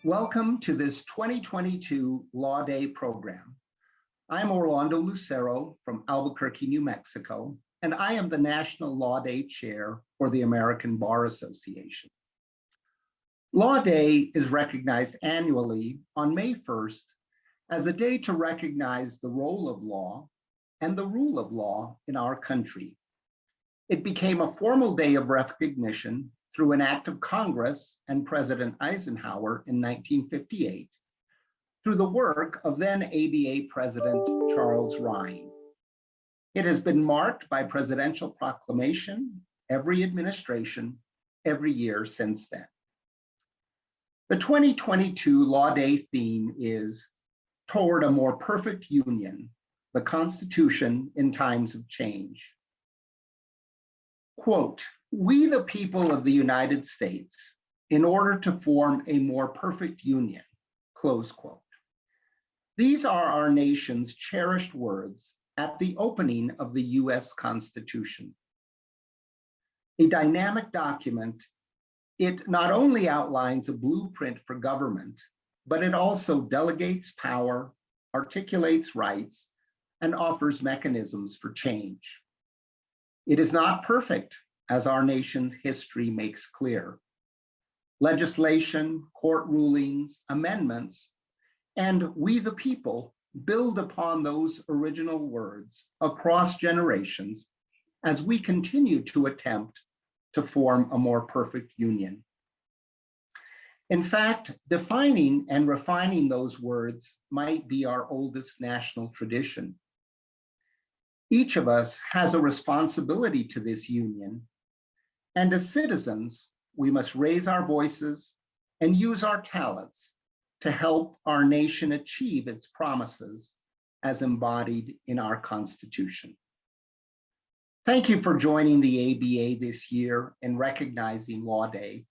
Welcome to this 2022 Law Day program. I'm Orlando Lucero from Albuquerque, New Mexico, and I am the National Law Day Chair for the American Bar Association. Law Day is recognized annually on May 1st as a day to recognize the role of law and the rule of law in our country. It became a formal day of recognition through an act of Congress and President Eisenhower in 1958, through the work of then ABA President Charles Ryan. It has been marked by presidential proclamation, every administration, every year since then. The 2022 Law Day theme is Toward a More Perfect Union, the Constitution in Times of Change. Quote, "We, the people of the United States, in order to form a more perfect union," close quote. These are our nation's cherished words at the opening of the US Constitution. A dynamic document, it not only outlines a blueprint for government, but it also delegates power, articulates rights, and offers mechanisms for change. It is not perfect, as our nation's history makes clear. Legislation, court rulings, amendments, and we the people build upon those original words across generations as we continue to attempt to form a more perfect union. In fact, defining and refining those words might be our oldest national tradition. Each of us has a responsibility to this union, and as citizens, we must raise our voices and use our talents to help our nation achieve its promises as embodied in our Constitution. Thank you for joining the ABA this year in recognizing Law Day.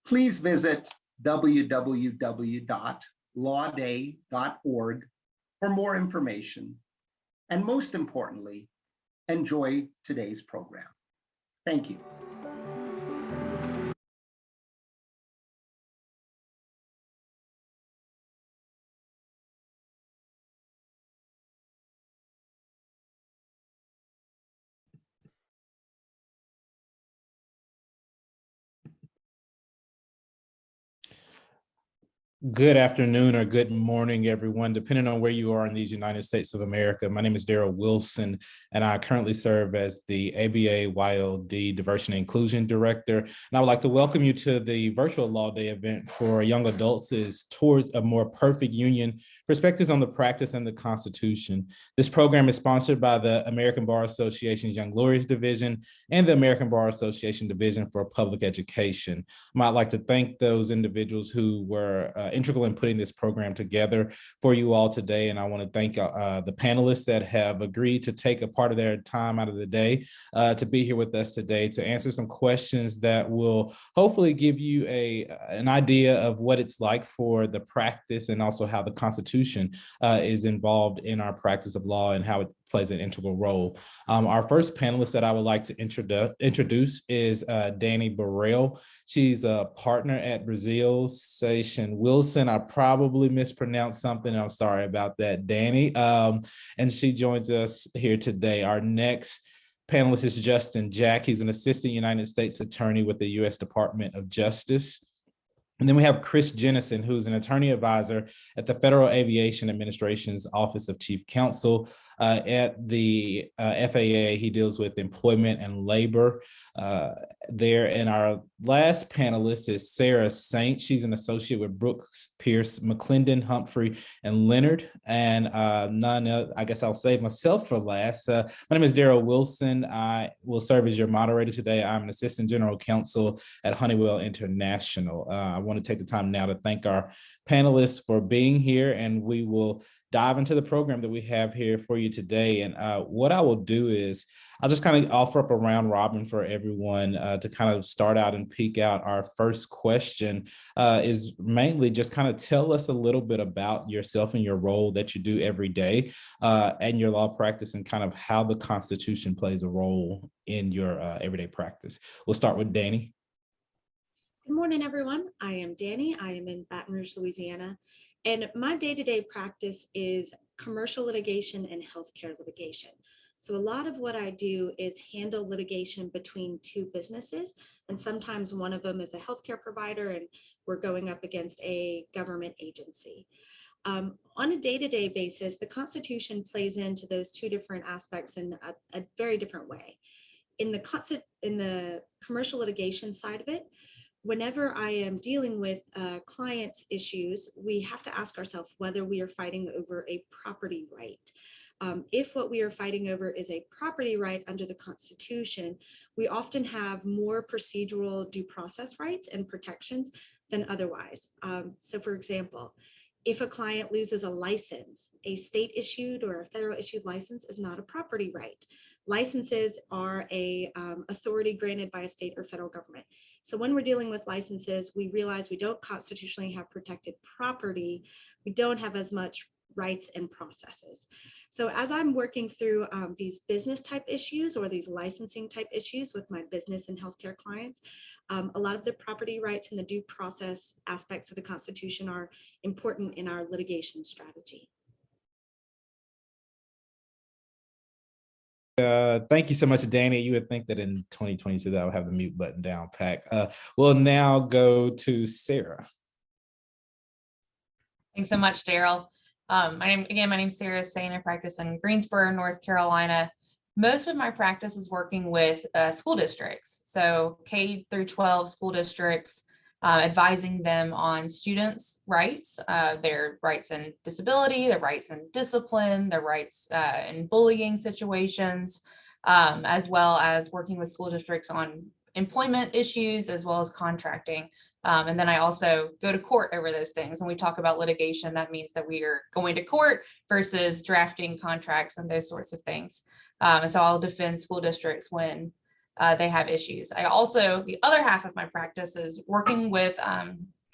Please visit www.lawday.org for more information, and most importantly, enjoy today's program. Thank you. Good afternoon or good morning, everyone, depending on where you are in these United States of America. My name is Darryl Wilson, and I currently serve as the ABA YLD Diversity and Inclusion Director. And I would like to welcome you to the virtual Law Day event for young adults is Towards a More Perfect Union, Perspectives on the Practice and the Constitution. This program is sponsored by the American Bar Association's Young Lawyers Division and the American Bar Association Division for Public Education. I'd like to thank those individuals who were integral in putting this program together for you all today. And I want to thank the panelists that have agreed to take a part of their time out of the day to be here with us today to answer some questions that will hopefully give you an idea of what it's like for the practice and also how the Constitution is involved in our practice of law and how it plays an integral role. Our first panelist that I would like to introduce is Danny Burrell. She's a partner at Brazil Station Wilson. I probably mispronounced something. I'm sorry about that, Danny. And she joins us here today. Our next panelist is Justin Jack. He's an assistant United States attorney with the U.S. Department of Justice. And then we have Chris Jennison, who's an attorney advisor at the Federal Aviation Administration's Office of Chief Counsel. At the FAA, he deals with employment and labor there. And our last panelist is Sarah Saint. She's an associate with Brooks, Pierce, McLendon, Humphrey, and Leonard. And I guess I'll save myself for last. My name is Darryl Wilson. I will serve as your moderator today. I'm an assistant general counsel at Honeywell International. I want to take the time now to thank our panelists for being here, and we will dive into the program that we have here for you today. And what I will do is I'll just kind of offer up a round robin for everyone to kind of start out and peek out. Our first question is mainly just kind of tell us a little bit about yourself and your role that you do every day and your law practice, and kind of how the Constitution plays a role in your everyday practice. We'll start with Danny. Good morning, everyone. I am Danny. I am in Baton Rouge, Louisiana, and my day-to-day practice is commercial litigation and healthcare litigation. So a lot of what I do is handle litigation between two businesses, and sometimes one of them is a healthcare provider and we're going up against a government agency. On a day-to-day basis, the Constitution plays into those two different aspects in a very different way. In the commercial litigation side of it, whenever I am dealing with clients' issues, we have to ask ourselves whether we are fighting over a property right. If what we are fighting over is a property right under the Constitution, we often have more procedural due process rights and protections than otherwise. So for example, if a client loses a license, a state issued or a federal issued license is not a property right. Licenses are a authority granted by a state or federal government. So when we're dealing with licenses, we realize we don't constitutionally have protected property. We don't have as much rights and processes. So as I'm working through these business type issues or these licensing type issues with my business and healthcare clients, a lot of the property rights and the due process aspects of the Constitution are important in our litigation strategy. Thank you so much, Danny. You would think that in 2022 that I would have the mute button down pat. We'll now go to Sarah. Thanks so much, Darryl. My name is Sarah Sain. I practice in Greensboro, North Carolina. Most of my practice is working with school districts, so K through 12 school districts, advising them on students' rights, their rights in disability, their rights in discipline, their rights in bullying situations, as well as working with school districts on employment issues as well as contracting. And then I also go to court over those things. When we talk about litigation, that means that we are going to court versus drafting contracts and those sorts of things. And so I'll defend school districts when they have issues. I also, the other half of my practice is working with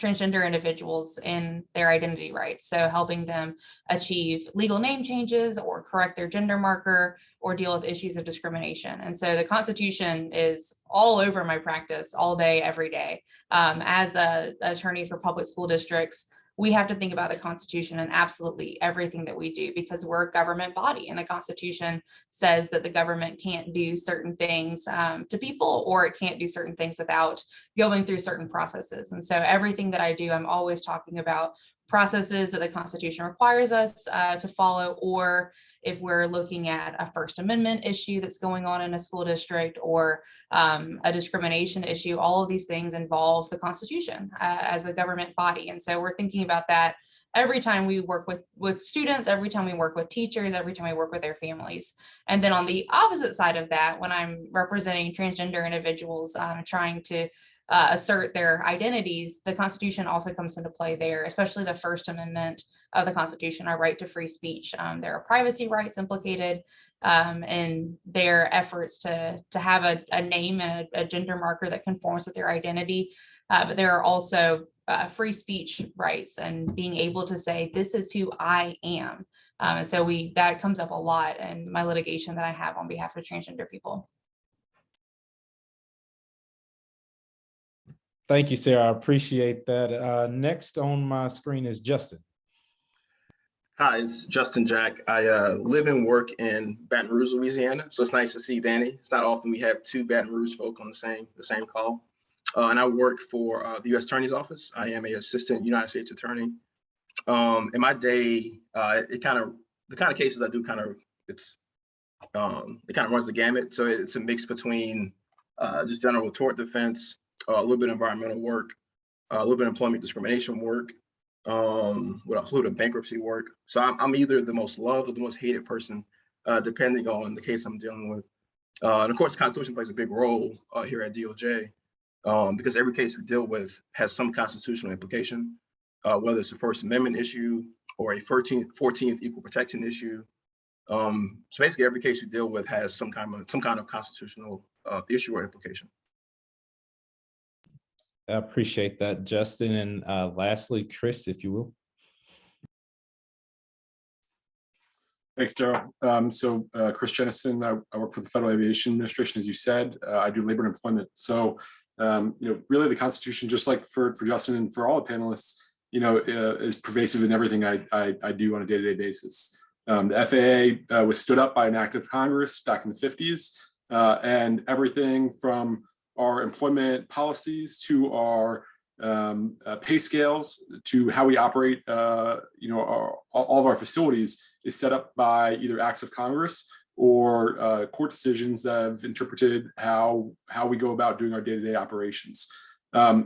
transgender individuals in their identity rights. So helping them achieve legal name changes or correct their gender marker or deal with issues of discrimination. And so the Constitution is all over my practice all day, every day. As an attorney for public school districts, we have to think about the Constitution and absolutely everything that we do because we're a government body and the Constitution says that the government can't do certain things to people or it can't do certain things without going through certain processes. And so everything that I do, I'm always talking about processes that the Constitution requires us to follow, or if we're looking at a First Amendment issue that's going on in a school district or a discrimination issue, all of these things involve the Constitution as a government body. And so we're thinking about that every time we work with students, every time we work with teachers, every time we work with their families. And then on the opposite side of that, when I'm representing transgender individuals, trying to assert their identities, the Constitution also comes into play there, especially the First Amendment of the Constitution, our right to free speech. There are privacy rights implicated in their efforts to have a name and a gender marker that conforms with their identity. But there are also free speech rights and being able to say, this is who I am. And so that comes up a lot in my litigation that I have on behalf of transgender people. Thank you, Sarah. I appreciate that. Next on my screen is Justin. Hi, it's Justin Jack. I live and work in Baton Rouge, Louisiana. So it's nice to see Danny. It's not often we have two Baton Rouge folk on the same call. And I work for the U.S. Attorney's Office. I am an assistant United States attorney. In my day, the kind of cases I do it kind of runs the gamut. So it's a mix between just general tort defense, a little bit of environmental work, a little bit of employment discrimination work, with a little bit of bankruptcy work. So I'm either the most loved or the most hated person, depending on the case I'm dealing with. And of course, the Constitution plays a big role here at DOJ because every case we deal with has some constitutional implication, whether it's a First Amendment issue or a 14th equal protection issue. So basically, every case we deal with has some kind of constitutional issue or implication. I appreciate that, Justin. And lastly, Chris, if you will. Thanks, Darryl. Chris Jennison, I work for the Federal Aviation Administration, as you said. I do labor and employment. So Really the Constitution, just like for Justin and for all the panelists, is pervasive in everything I do on a day-to-day basis. The FAA was stood up by an act of Congress back in the 50s, and everything from our employment policies to our pay scales to how we operate, all of our facilities is set up by either acts of Congress or court decisions that have interpreted how we go about doing our day-to-day operations.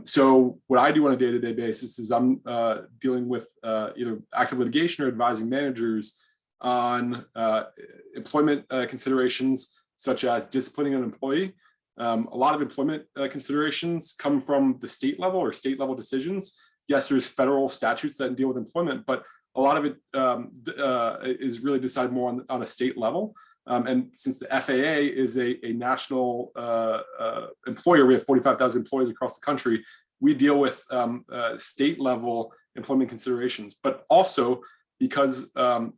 So what I do on a day-to-day basis is I'm dealing with either active litigation or advising managers on employment considerations, such as disciplining an employee. A lot of employment considerations come from the state level or state level decisions. Yes, there's federal statutes that deal with employment, but a lot of it is really decided more on a state level. And since the FAA is a national employer, we have 45,000 employees across the country, we deal with state level employment considerations, but also because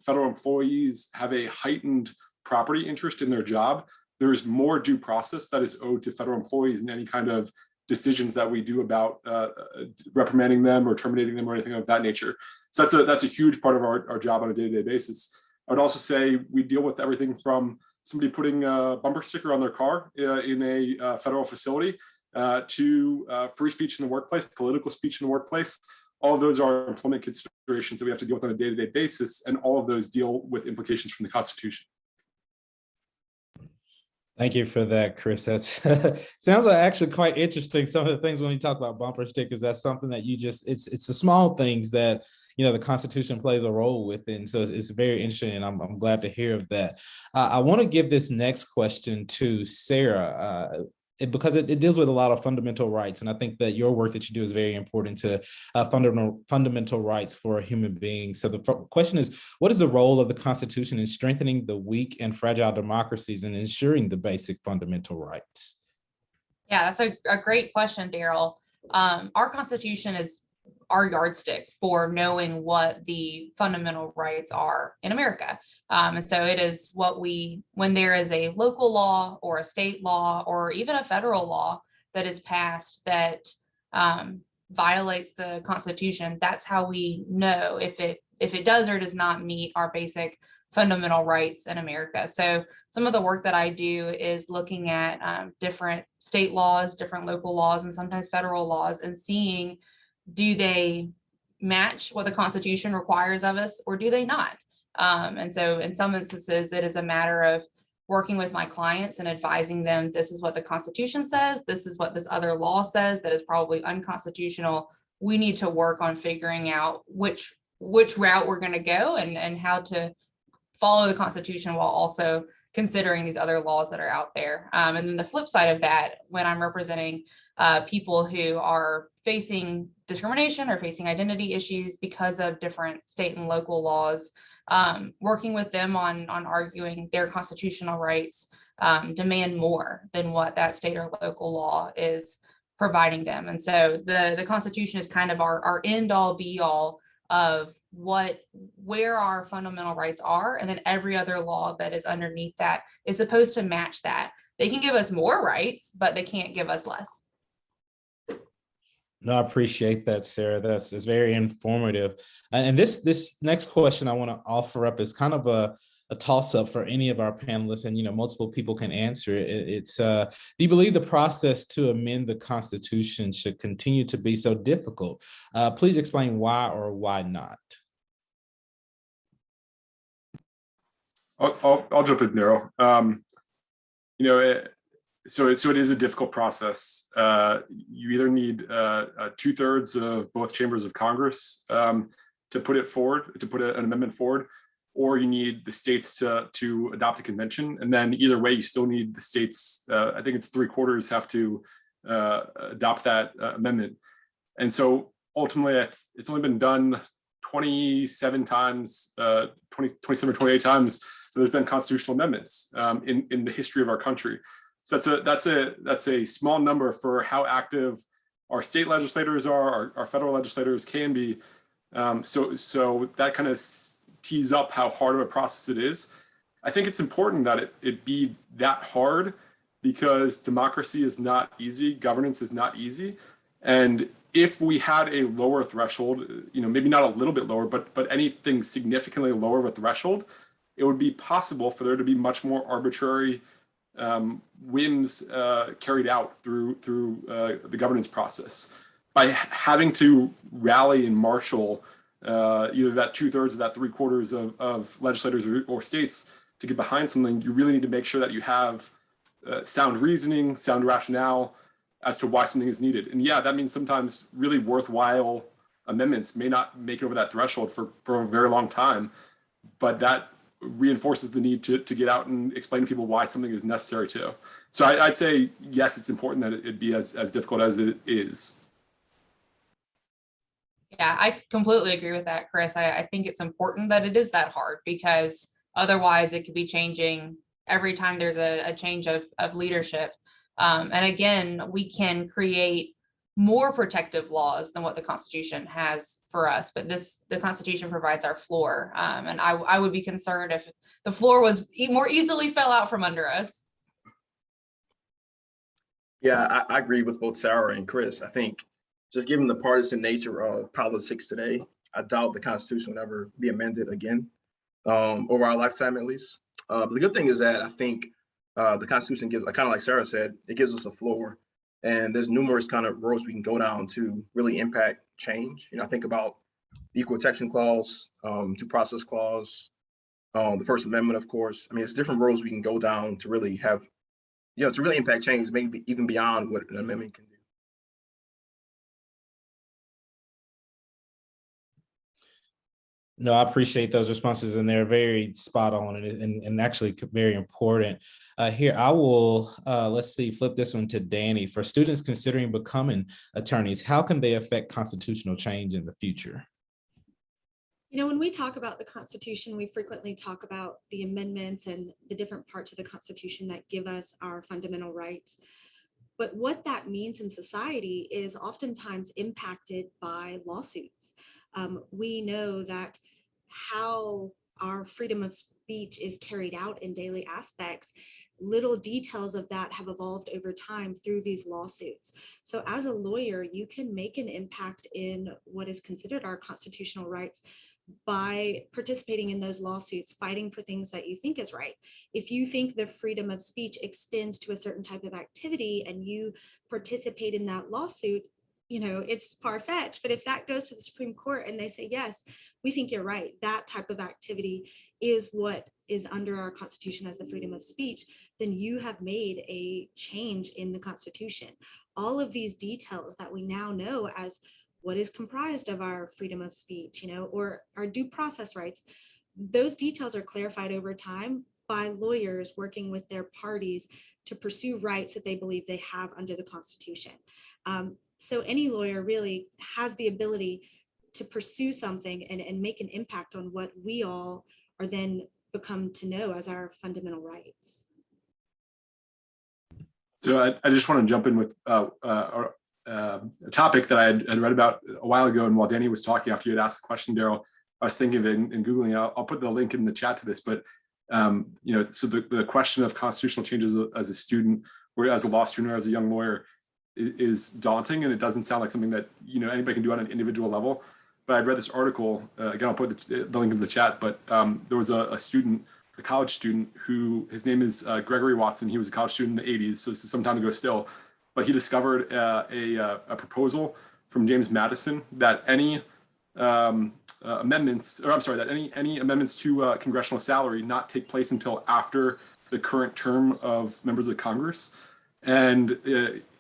federal employees have a heightened property interest in their job, there is more due process that is owed to federal employees in any kind of decisions that we do about reprimanding them or terminating them or anything of that nature. So that's a huge part of our job on a day-to-day basis. I would also say we deal with everything from somebody putting a bumper sticker on their car in a federal facility to free speech in the workplace, political speech in the workplace. All of those are employment considerations that we have to deal with on a day-to-day basis, and all of those deal with implications from the Constitution. Thank you for that, Chris. That sounds like actually quite interesting. Some of the things when you talk about bumper stickers, that's something that it's the small things that the Constitution plays a role with, and so it's very interesting, and I'm glad to hear of that. I want to give this next question to Sarah because it deals with a lot of fundamental rights, and I think that your work that you do is very important to fundamental rights for human beings. So the question is, what is the role of the Constitution in strengthening the weak and fragile democracies and ensuring the basic fundamental rights? Yeah, that's a great question, Darryl. Our Constitution is our yardstick for knowing what the fundamental rights are in America. And so it is when there is a local law or a state law or even a federal law that is passed that violates the Constitution, that's how we know if it does or does not meet our basic fundamental rights in America. So some of the work that I do is looking at different state laws, different local laws, and sometimes federal laws, and seeing, do they match what the Constitution requires of us or do they not? And so in some instances, it is a matter of working with my clients and advising them, this is what the Constitution says, this is what this other law says that is probably unconstitutional. We need to work on figuring out which route we're going to go and how to follow the Constitution while also considering these other laws that are out there. And then the flip side of that, when I'm representing people who are facing discrimination or facing identity issues because of different state and local laws, working with them on arguing their constitutional rights demand more than what that state or local law is providing them. And so the Constitution is kind of our end all be all of where our fundamental rights are, and then every other law that is underneath that is supposed to match that. They can give us more rights, but they can't give us less. No, I appreciate that, Sarah. That's very informative. And this next question I want to offer up is kind of a toss-up for any of our panelists, and multiple people can answer it. It's do you believe the process to amend the Constitution should continue to be so difficult? Please explain why or why not. I'll jump in, Darryl. So it is a difficult process. You either need 2/3 of both chambers of Congress to put it forward, to put an amendment forward, or you need the states to adopt a convention. And then either way, you still need the states, I think it's 3/4 have to adopt that amendment. And so ultimately, it's only been done 27 times, 27 or 28 times. There's been constitutional amendments in the history of our country. So that's a small number for how active our state legislators are, our federal legislators can be. So that kind of tees up how hard of a process it is. I think it's important that it be that hard, because democracy is not easy, governance is not easy. And if we had a lower threshold, maybe not a little bit lower, but anything significantly lower of a threshold, it would be possible for there to be much more arbitrary whims carried out through the governance process. By having to rally and marshal either that 2/3 or that 3/4 of legislators or states to get behind something, you really need to make sure that you have sound reasoning, sound rationale as to why something is needed. And yeah, that means sometimes really worthwhile amendments may not make it over that threshold for a very long time, but that reinforces the need to get out and explain to people why something is necessary too. So I'd say, yes, it's important that it be as difficult as it is. Yeah, I completely agree with that, Chris. I think it's important that it is that hard, because otherwise it could be changing every time there's a change of leadership. And again, we can create more protective laws than what the Constitution has for us, but the Constitution provides our floor. And I would be concerned if the floor was more easily fell out from under us. Yeah, I agree with both Sarah and Chris. I think just given the partisan nature of politics today, I doubt the Constitution will ever be amended again, over our lifetime at least. But the good thing is that I think the Constitution gives, kind of like Sarah said, it gives us a floor. And there's numerous kind of roads we can go down to really impact change. I think about the Equal Protection Clause, Due Process Clause, the First Amendment, of course. I mean, it's different roads we can go down to really have, to really impact change, maybe even beyond what an amendment can do. No, I appreciate those responses, and they're very spot on and actually very important. Here, I will, let's see, flip this one to Danny. For students considering becoming attorneys, how can they affect constitutional change in the future? When we talk about the Constitution, we frequently talk about the amendments and the different parts of the Constitution that give us our fundamental rights. But what that means in society is oftentimes impacted by lawsuits. We know that how our freedom of speech is carried out in daily aspects, little details of that have evolved over time through these lawsuits. So as a lawyer, you can make an impact in what is considered our constitutional rights by participating in those lawsuits, fighting for things that you think is right. If you think the freedom of speech extends to a certain type of activity and you participate in that lawsuit, it's far-fetched, but if that goes to the Supreme Court and they say, yes, we think you're right, that type of activity is what is under our Constitution as the freedom of speech, then you have made a change in the Constitution. All of these details that we now know as what is comprised of our freedom of speech, or our due process rights, those details are clarified over time by lawyers working with their parties to pursue rights that they believe they have under the Constitution. So any lawyer really has the ability to pursue something and make an impact on what we all are then become to know as our fundamental rights. So I just want to jump in with a topic that I had read about a while ago, and while Danny was talking, after you had asked the question, Darryl, I was thinking of it and Googling. I'll put the link in the chat to this, but so the question of constitutional changes as a student, or as a law student, or as a young lawyer, is daunting, and it doesn't sound like something that anybody can do on an individual level. But I'd read this article, again, I'll put the link in the chat, but there was a student, a college student, who, his name is Gregory Watson. He was a college student in the 80s, so this is some time ago still, but he discovered a proposal from James Madison that any amendments to congressional salary not take place until after the current term of members of Congress. And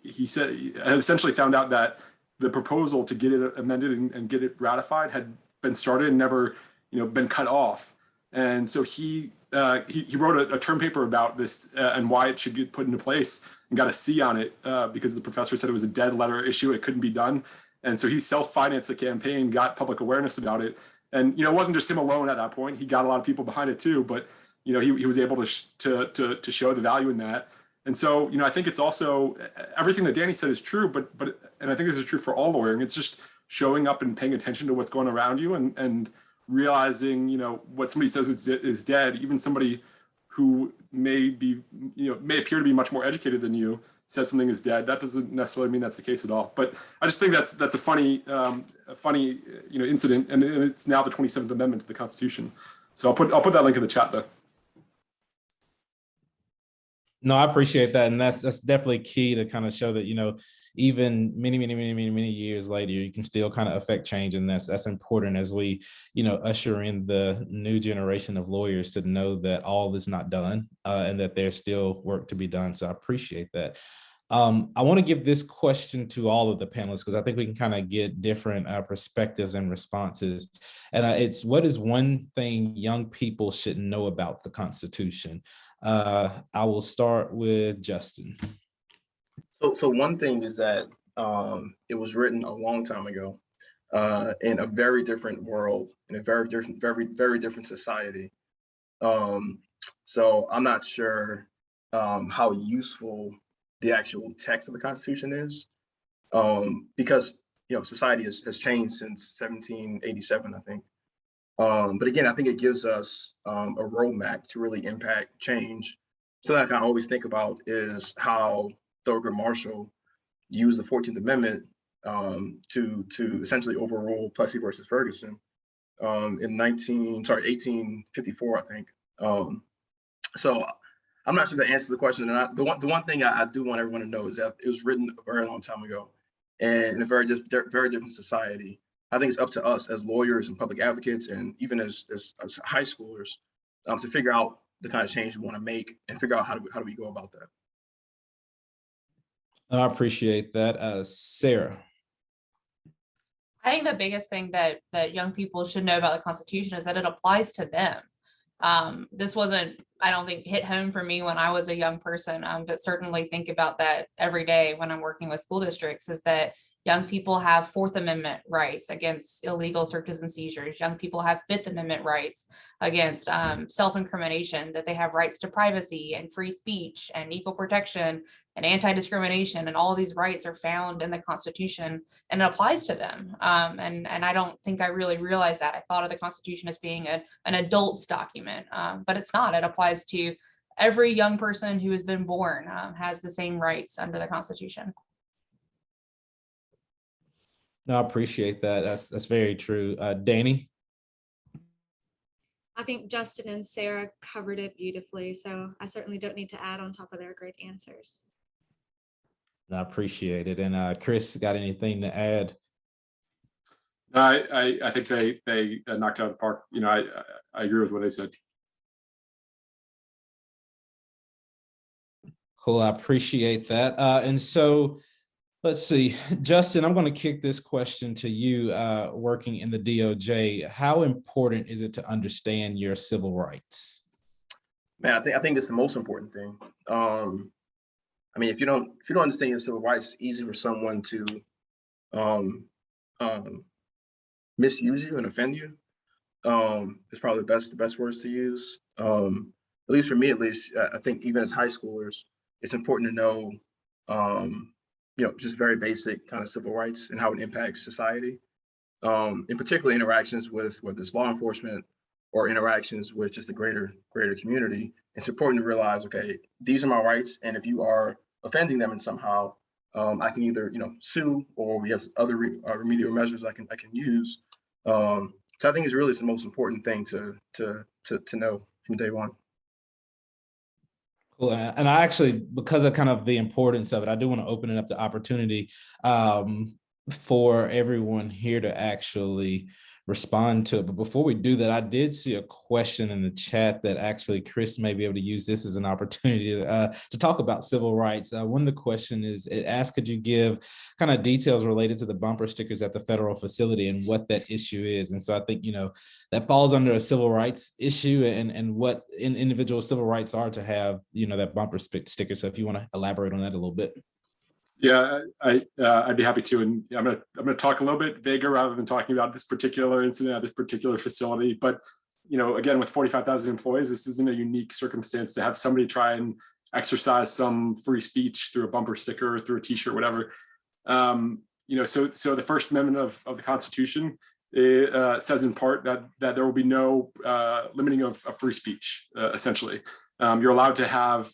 he said, had essentially found out that the proposal to get it amended and get it ratified had been started and never, been cut off. And so he wrote a term paper about this and why it should get put into place, and got a C on it because the professor said it was a dead letter issue. It couldn't be done. And so he self-financed the campaign, got public awareness about it. And, it wasn't just him alone at that point. He got a lot of people behind it too, but, he was able to show the value in that. And so, I think it's also, everything that Danny said is true, and I think this is true for all lawyering. It's just showing up and paying attention to what's going around you and realizing, what somebody says is dead, even somebody who may appear to be much more educated than you says something is dead, that doesn't necessarily mean that's the case at all. But I just think that's a funny incident, and it's now the 27th Amendment to the Constitution. So I'll put that link in the chat though. No, I appreciate that, and that's definitely key to kind of show that even many years later, you can still kind of affect change, and that's important as we usher in the new generation of lawyers to know that all is not done and that there's still work to be done. So I appreciate that. I want to give this question to all of the panelists because I think we can kind of get different perspectives and responses. And it's, what is one thing young people should know about the Constitution? I will start with Justin. So one thing is that it was written a long time ago in a very different world, in a very different society. So I'm not sure how useful the actual text of the Constitution is, because society has changed since 1787, I think. But again, I think it gives us a roadmap to really impact change. So that I can always think about is how Thurgood Marshall used the 14th Amendment to essentially overrule Plessy versus Ferguson in 1854, I think. So I'm not sure to answer the question. And the one thing I do want everyone to know is that it was written a very long time ago, and in a very different society. I think it's up to us as lawyers and public advocates, and even as high schoolers, to figure out the kind of change we want to make and figure out how do we go about that. I appreciate that. Sarah. I think the biggest thing that young people should know about the Constitution is that it applies to them. This wasn't, I don't think, hit home for me when I was a young person, but certainly think about that every day when I'm working with school districts, is that young people have Fourth Amendment rights against illegal searches and seizures. Young people have Fifth Amendment rights against self-incrimination, that they have rights to privacy and free speech and equal protection and anti-discrimination. And all of these rights are found in the Constitution, and it applies to them. And I don't think I really realized that. I thought of the Constitution as being an adult's document, but it's not. It applies to every young person who has been born, has the same rights under the Constitution. No, I appreciate that. That's very true. Danny? I think Justin and Sarah covered it beautifully, so I certainly don't need to add on top of their great answers. I appreciate it. And Chris, got anything to add? I think they knocked it out of the park. I agree with what they said. Cool, I appreciate that. And so let's see, Justin, I'm going to kick this question to you, working in the DOJ. How important is it to understand your civil rights? Man, I think it's the most important thing. I mean, if you don't understand your civil rights, it's easy for someone to misuse you and offend you. It's probably the best words to use. At least for me, I think even as high schoolers, it's important to know just very basic kind of civil rights and how it impacts society. In particular, interactions with whether it's law enforcement or interactions with just the greater community. It's important to realize, okay, these are my rights, and if you are offending them in somehow, I can either sue, or we have other remedial measures I can use. So I think it's really the most important thing to know from day one. Cool. And I actually, because of kind of the importance of it, I do want to open it up the opportunity for everyone here to actually respond to it. But before we do that, I did see a question in the chat that actually Chris may be able to use this as an opportunity to talk about civil rights. One of the questions is, it asked, could you give kind of details related to the bumper stickers at the federal facility and what that issue is? And so I think, that falls under a civil rights issue and what individual civil rights are to have, that bumper sticker. So if you want to elaborate on that a little bit. Yeah, I'd be happy to, and I'm gonna talk a little bit vaguer rather than talking about this particular incident at this particular facility. But again, with 45,000 employees, this isn't a unique circumstance to have somebody try and exercise some free speech through a bumper sticker or through a T-shirt, whatever. So the First Amendment of the Constitution says in part that there will be no limiting of free speech, essentially. You're allowed to have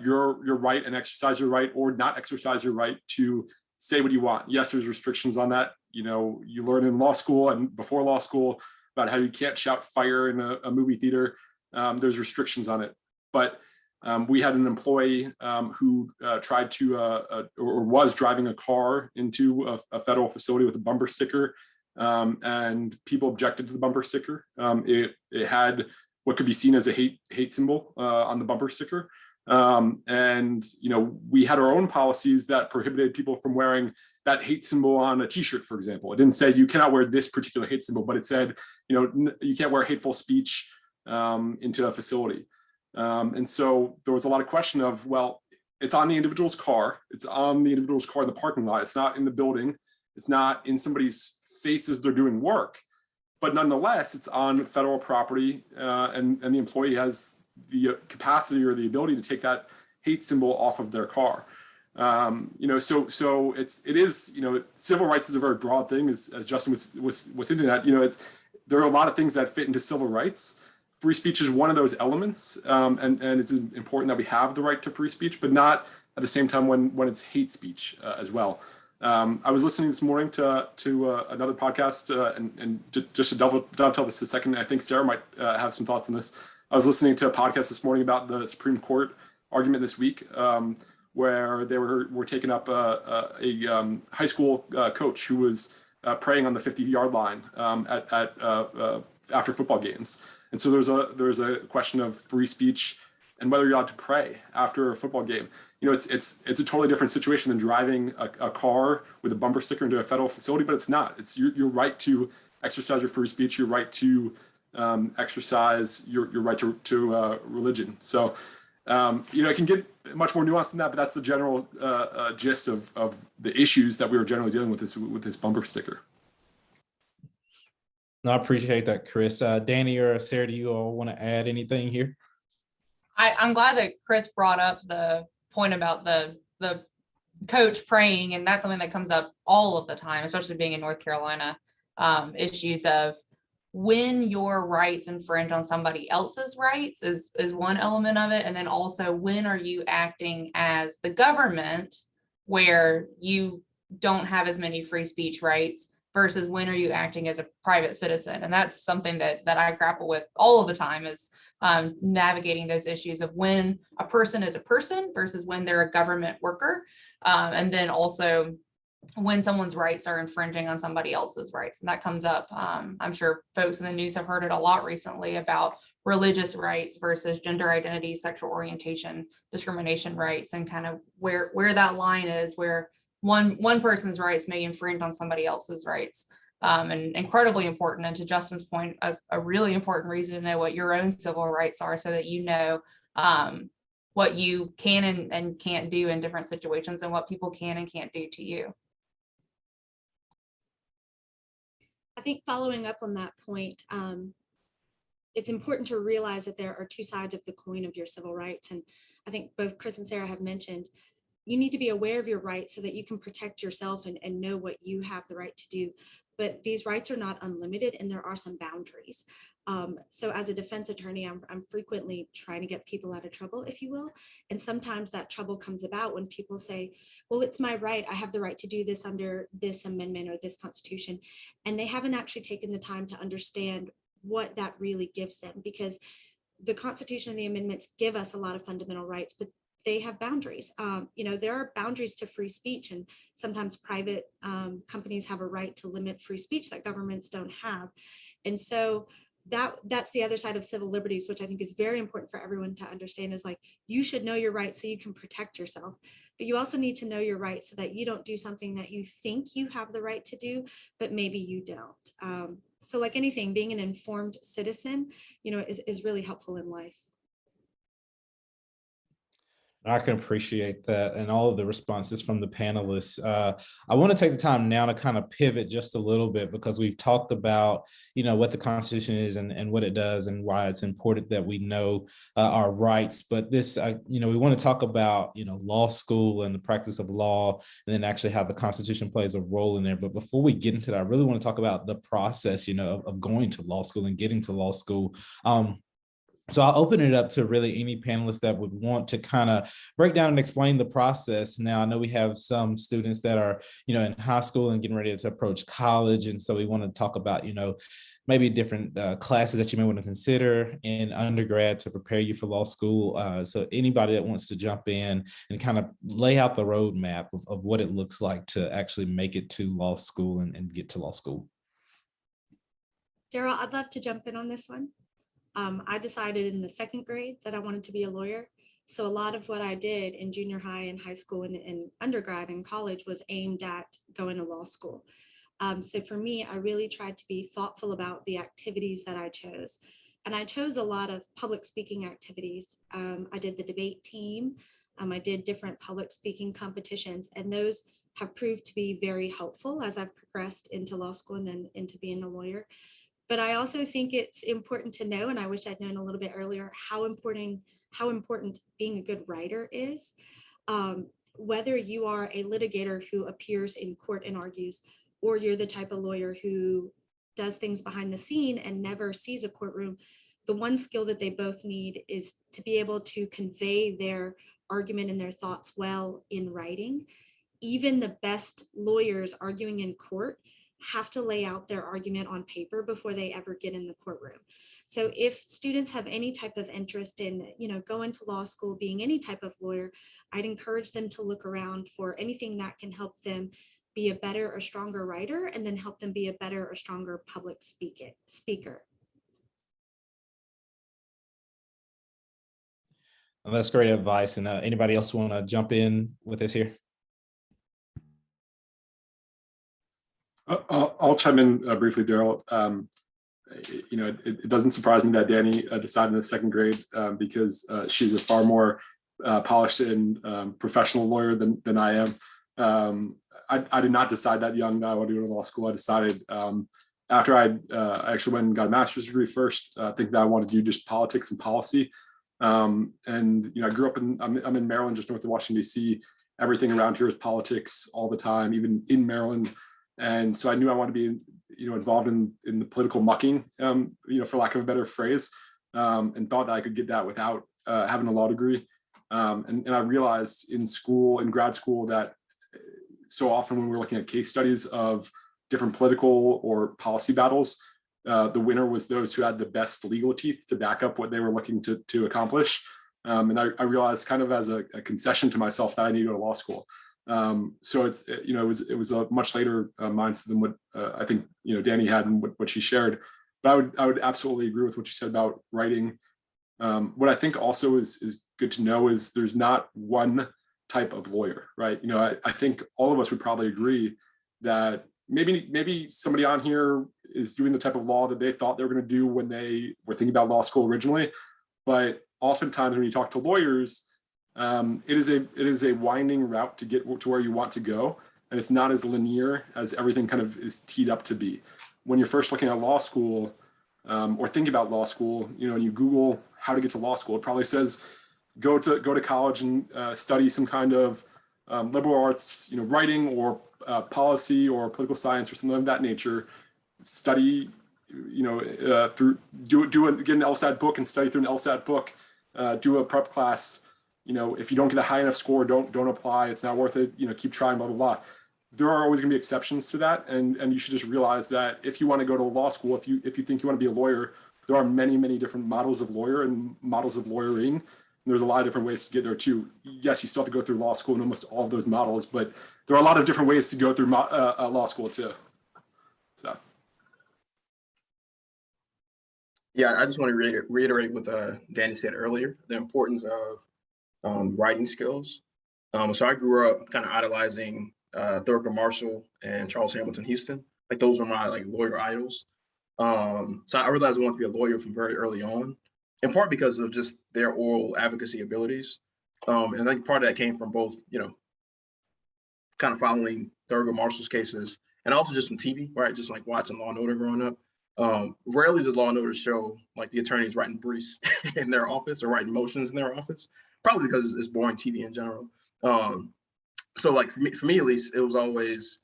your right and exercise your right, or not exercise your right to say what you want. Yes, there's restrictions on that. You know, you learn in law school and before law school about how you can't shout fire in a movie theater. There's restrictions on it. But we had an employee who tried to or was driving a car into a federal facility with a bumper sticker, and people objected to the bumper sticker. It had what could be seen as a hate symbol on the bumper sticker. And, you know, we had our own policies that prohibited people from wearing that hate symbol on a t-shirt, for example. It didn't say you cannot wear this particular hate symbol, but it said, you know, you can't wear hateful speech into a facility. And so there was a lot of question of, well, it's on the individual's car. It's on the individual's car in the parking lot. It's not in the building. It's not in somebody's face as they're doing work. But nonetheless, it's on federal property, and the employee has the capacity or the ability to take that hate symbol off of their car. You know, so it is, you know, civil rights is a very broad thing, as Justin was hinting at. You know, there are a lot of things that fit into civil rights. Free speech is one of those elements, and it's important that we have the right to free speech, but not at the same time when it's hate speech as well. I was listening this morning to another podcast, and just to dovetail this a second, I think Sarah might have some thoughts on this. I was listening to a podcast this morning about the Supreme Court argument this week, where they were taking up a high school coach who was praying on the 50-yard line after football games. And so there's a question of free speech and whether you're allowed to pray after a football game. You know, it's a totally different situation than driving a car with a bumper sticker into a federal facility, but it's not. It's your right to exercise your free speech, your right to exercise your right to religion. So, you know, it can get much more nuanced than that, but that's the general gist of the issues that we were generally dealing with this bumper sticker. No, I appreciate that, Chris. Danny or Sarah, do you all want to add anything here? I'm glad that Chris brought up the point about the coach praying, and that's something that comes up all of the time, especially being in North Carolina. Issues of when your rights infringe on somebody else's rights is one element of it, and then also when are you acting as the government where you don't have as many free speech rights versus when are you acting as a private citizen. And that's something that I grapple with all of the time, is navigating those issues of when a person is a person versus when they're a government worker. And then also when someone's rights are infringing on somebody else's rights. And that comes up. I'm sure folks in the news have heard it a lot recently about religious rights versus gender identity, sexual orientation, discrimination rights, and kind of where that line is, where one person's rights may infringe on somebody else's rights. And incredibly important. And to Justin's point, a really important reason to know what your own civil rights are, so that you know what you can and can't do in different situations, and what people can and can't do to you. I think following up on that point, it's important to realize that there are two sides of the coin of your civil rights. And I think both Chris and Sarah have mentioned, you need to be aware of your rights so that you can protect yourself and know what you have the right to do. But these rights are not unlimited, and there are some boundaries. So as a defense attorney, I'm frequently trying to get people out of trouble, if you will. And sometimes that trouble comes about when people say, well, it's my right. I have the right to do this under this amendment or this constitution. And they haven't actually taken the time to understand what that really gives them, because the Constitution and the amendments give us a lot of fundamental rights, but they have boundaries. You know, there are boundaries to free speech, and sometimes private companies have a right to limit free speech that governments don't have. And so that's the other side of civil liberties, which I think is very important for everyone to understand, is like, you should know your rights so you can protect yourself, but you also need to know your rights so that you don't do something that you think you have the right to do, but maybe you don't. So like anything, being an informed citizen, you know, is really helpful in life. I can appreciate that, and all of the responses from the panelists. I want to take the time now to kind of pivot just a little bit, because we've talked about, you know, what the Constitution is and what it does and why it's important that we know our rights. But this, you know, we want to talk about, you know, law school and the practice of law, and then actually how the Constitution plays a role in there. But before we get into that, I really want to talk about the process, you know, of going to law school and getting to law school. So I'll open it up to really any panelists that would want to kind of break down and explain the process. Now, I know we have some students that are, in high school and getting ready to approach college. And so we want to talk about, maybe different classes that you may want to consider in undergrad to prepare you for law school. So anybody that wants to jump in and kind of lay out the roadmap of what it looks like to actually make it to law school and get to law school. Darryl, I'd love to jump in on this one. I decided in the second grade that I wanted to be a lawyer. So a lot of what I did in junior high and high school and undergrad and college was aimed at going to law school. So for me, I really tried to be thoughtful about the activities that I chose. And I chose a lot of public speaking activities. I did the debate team. I did different public speaking competitions, and those have proved to be very helpful as I've progressed into law school and then into being a lawyer. But I also think it's important to know, and I wish I'd known a little bit earlier, how important being a good writer is. Whether you are a litigator who appears in court and argues, or you're the type of lawyer who does things behind the scene and never sees a courtroom, the one skill that they both need is to be able to convey their argument and their thoughts well in writing. Even the best lawyers arguing in court have to lay out their argument on paper before they ever get in the courtroom. So if students have any type of interest in, going to law school, being any type of lawyer, I'd encourage them to look around for anything that can help them be a better or stronger writer, and then help them be a better or stronger public speaker. Well, that's great advice. And anybody else want to jump in with this here? I'll chime in briefly, Darryl. It doesn't surprise me that Danny decided in the second grade because she's a far more polished and professional lawyer than I am. I did not decide that young that I wanted to go to law school. I decided after I actually went and got a master's degree first, thinking that I wanted to do just politics and policy. And I grew up I'm in Maryland, just north of Washington, D.C. Everything around here is politics all the time, even in Maryland. And so I knew I wanted to be, involved in the political mucking, for lack of a better phrase, and thought that I could get that without having a law degree. And I realized in grad school, that so often when we're looking at case studies of different political or policy battles, the winner was those who had the best legal teeth to back up what they were looking to accomplish. And I realized, kind of as a concession to myself, that I need to go to law school. So it was a much later mindset than what I think Danny had and what she shared. But I would absolutely agree with what you said about writing. What I think also is good to know is there's not one type of lawyer, right? I think all of us would probably agree that maybe somebody on here is doing the type of law that they thought they were going to do when they were thinking about law school originally. But oftentimes when you talk to lawyers, it is a winding route to get to where you want to go, and it's not as linear as everything kind of is teed up to be. When you're first looking at law school, or thinking about law school, and you Google how to get to law school, it probably says go to college and study some kind of liberal arts, writing or policy or political science or something of that nature. Study, get an LSAT book and study through an LSAT book. Do a prep class. If you don't get a high enough score, don't apply. It's not worth it. Keep trying, blah, blah, blah. There are always going to be exceptions to that. And you should just realize that if you want to go to law school, if you think you want to be a lawyer, there are many, many different models of lawyer and models of lawyering. And there's a lot of different ways to get there too. Yes, you still have to go through law school in almost all of those models, but there are a lot of different ways to go through law school too. So. Yeah, I just want to reiterate what Danny said earlier, the importance of writing skills. So I grew up kind of idolizing Thurgood Marshall and Charles Hamilton Houston. Like those were my lawyer idols. So I realized I wanted to be a lawyer from very early on, in part because of just their oral advocacy abilities. And I think part of that came from both, kind of following Thurgood Marshall's cases and also just from TV, right? Just like watching Law and Order growing up. Rarely does Law and Order show the attorneys writing briefs in their office or writing motions in their office, probably because it's boring TV in general. So for me at least, it was always,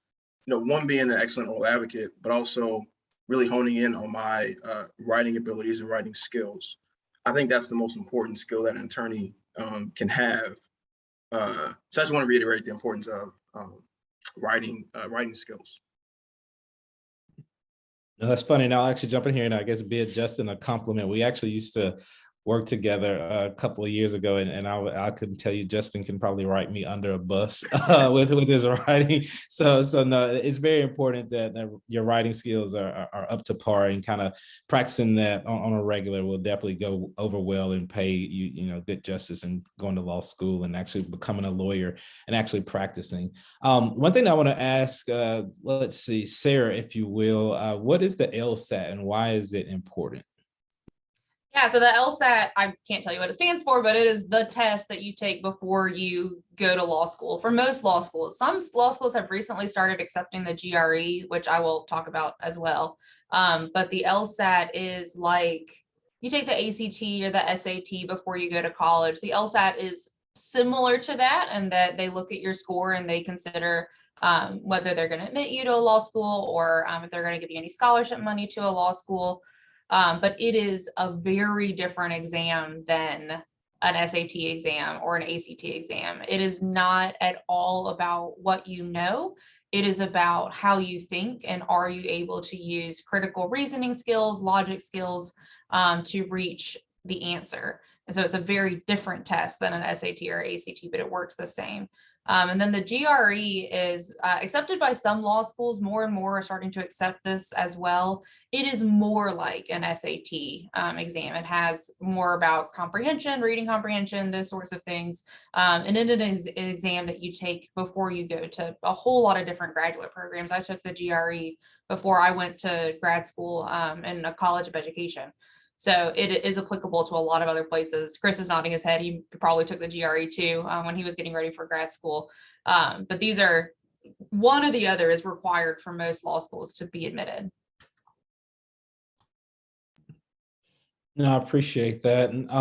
one, being an excellent oral advocate, but also really honing in on my writing abilities and writing skills. I think that's the most important skill that an attorney can have. So I just want to reiterate the importance of writing skills. No, that's funny. Now I'll actually jump in here and I guess bid Justin a compliment. We actually used to work together a couple of years ago, and I couldn't tell you Justin can probably write me under a bus with his writing. So no, it's very important that your writing skills are up to par, and kind of practicing that on a regular will definitely go over well and pay you good justice, and going to law school and actually becoming a lawyer and actually practicing. One thing I want to ask, let's see, Sarah, if you will, what is the LSAT and why is it important? Yeah, so the LSAT, I can't tell you what it stands for, but it is the test that you take before you go to law school. For most law schools, some law schools have recently started accepting the GRE, which I will talk about as well. But the LSAT is like, you take the ACT or the SAT before you go to college. The LSAT is similar to that, and that they look at your score and they consider whether they're going to admit you to a law school, or if they're going to give you any scholarship money to a law school. But it is a very different exam than an SAT exam or an ACT exam. It is not at all about what you know. It is about how you think, and are you able to use critical reasoning skills, logic skills to reach the answer. And so it's a very different test than an SAT or ACT, but it works the same. And then the GRE is accepted by some law schools. More and more are starting to accept this as well. It is more like an SAT exam. It has more about comprehension, reading comprehension, those sorts of things. And it is an exam that you take before you go to a whole lot of different graduate programs. I took the GRE before I went to grad school in a college of education. So it is applicable to a lot of other places. Chris is nodding his head. He probably took the GRE too when he was getting ready for grad school. But these are, one or the other is required for most law schools to be admitted. No, I appreciate that. And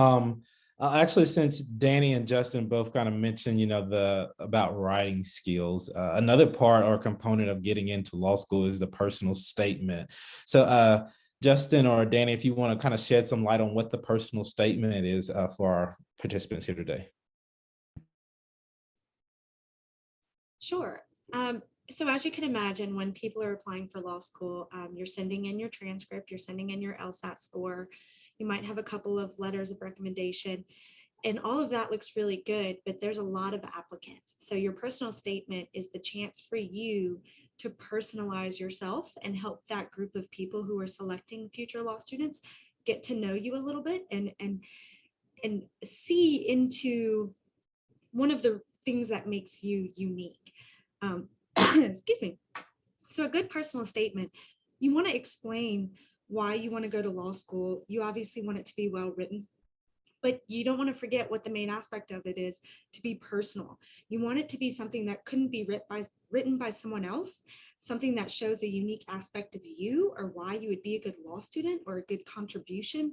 actually, since Danny and Justin both kind of mentioned, about writing skills, another part or component of getting into law school is the personal statement. So Justin or Danny, if you want to kind of shed some light on what the personal statement is for our participants here today. Sure. So as you can imagine, when people are applying for law school, you're sending in your transcript, you're sending in your LSAT score, you might have a couple of letters of recommendation, and all of that looks really good, but there's a lot of applicants. So your personal statement is the chance for you to personalize yourself and help that group of people who are selecting future law students get to know you a little bit and see into one of the things that makes you unique. Excuse me. So a good personal statement, you want to explain why you want to go to law school. You obviously want it to be well written, but you don't want to forget what the main aspect of it is, to be personal. You want it to be something that couldn't be written by someone else, something that shows a unique aspect of you, or why you would be a good law student or a good contribution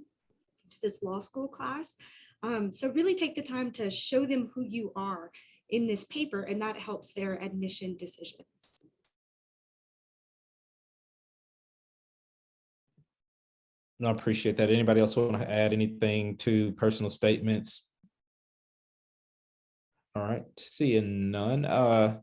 to this law school class. So really take the time to show them who you are in this paper, and that helps their admission decisions. No, I appreciate that. Anybody else want to add anything to personal statements? All right, seeing none.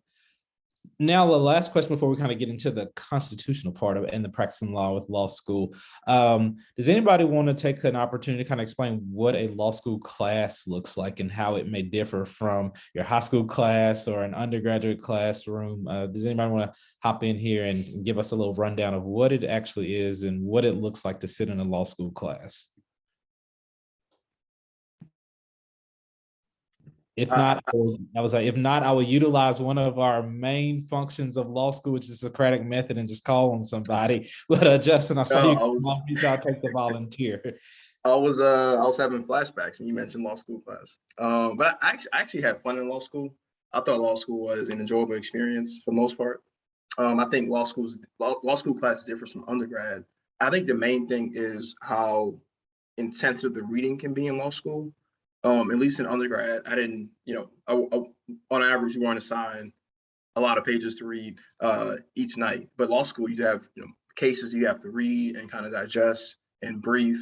Now, the last question before we kind of get into the constitutional part of it and the practicing law with law school. Does anybody want to take an opportunity to kind of explain what a law school class looks like and how it may differ from your high school class or an undergraduate classroom? Does anybody want to hop in here and give us a little rundown of what it actually is and what it looks like to sit in a law school class? If not, I will utilize one of our main functions of law school, which is the Socratic method, and just call on somebody. But Justin, I saw I'll take the volunteer. I was having flashbacks when you mentioned law school class. But I actually had fun in law school. I thought law school was an enjoyable experience for the most part. I think law school class differs from undergrad. I think the main thing is how intensive the reading can be in law school. At least in undergrad, I didn't, on average, you weren't assigned a lot of pages to read each night. But law school, you have, cases you have to read and kind of digest and brief.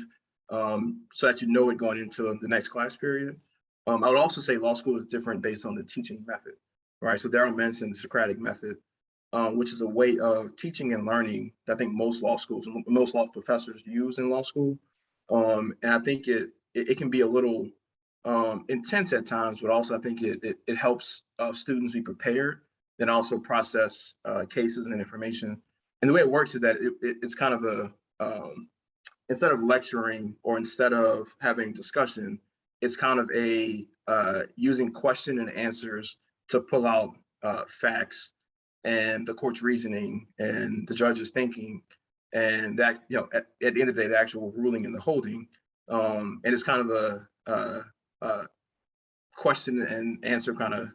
so that you know it going into the next class period. I would also say law school is different based on the teaching method, right? So Darryl mentioned the Socratic method, which is a way of teaching and learning that I think most law schools and most law professors use in law school. And I think it can be a little intense at times, but also I think it helps students be prepared and also process cases and information. And the way it works is that it's kind of a, instead of lecturing or instead of having discussion, it's kind of a using question and answers to pull out facts and the court's reasoning and the judge's thinking, and that, you know, at the end of the day, the actual ruling and the holding. And it's kind of a question and answer kind of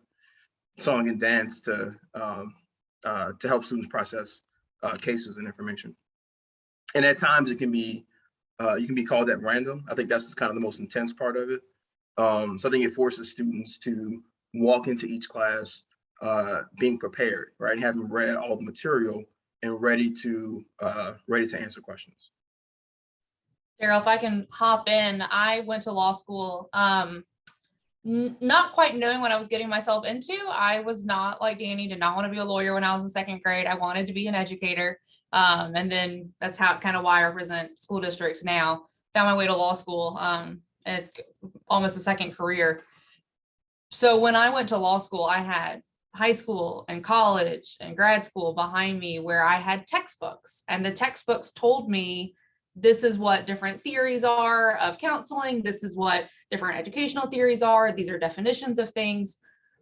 song and dance to help students process cases and information. And at times it can be you can be called at random. I think that's kind of the most intense part of it. So I think it forces students to walk into each class being prepared, right? Having read all the material and ready to answer questions. Darryl, if I can hop in, I went to law school not quite knowing what I was getting myself into. I was not like Danny, did not want to be a lawyer when I was in second grade. I wanted to be an educator. And then that's how kind of why I represent school districts now. Found my way to law school at almost a second career. So when I went to law school, I had high school and college and grad school behind me where I had textbooks, and the textbooks told me this is what different theories are of counseling. This is what different educational theories are. These are definitions of things.